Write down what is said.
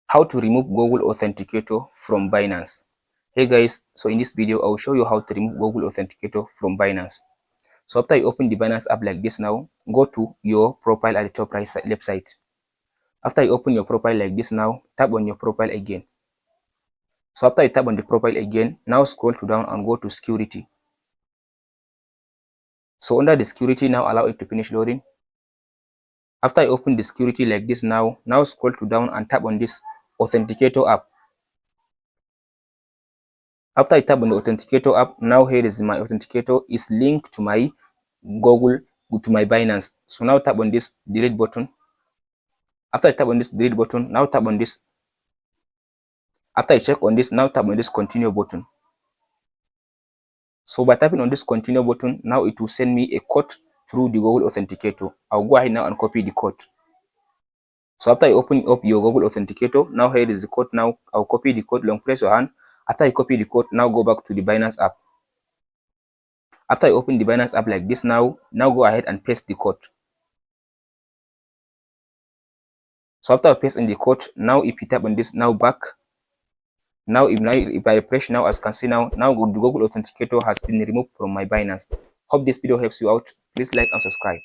How to remove Google Authenticator from Binance. Hey guys, so in this video I will show you how to remove Google Authenticator from Binance. So after you open the Binance app like this, now go to your profile at the top right side, left side. After you open your profile like this, now tap on your profile again. So after you tap on the profile again, now scroll to down and go to security. So under the security, now allow it to finish loading. After you open the security like this, now scroll to down and tap on this Authenticator app. After I tap on the Authenticator app, now here is my Authenticator is linked to my Google, to my Binance. So now tap on this delete button. After I tap on this delete button, now tap on this. After I check on this, now tap on this continue button. So by tapping on this continue button, now it will send me a code through the Google Authenticator. I'll go ahead now and copy the code. So after you open up your Google Authenticator, now here is the code. Now I'll copy the code, long press your hand. After you copy the code, now go back to the Binance app. After you open the Binance app like this, now go ahead and paste the code. So after pasting the code, now if you tap on this, now back. Now if I refresh now, as you can see now the Google Authenticator has been removed from my Binance. Hope this video helps you out. Please like and subscribe.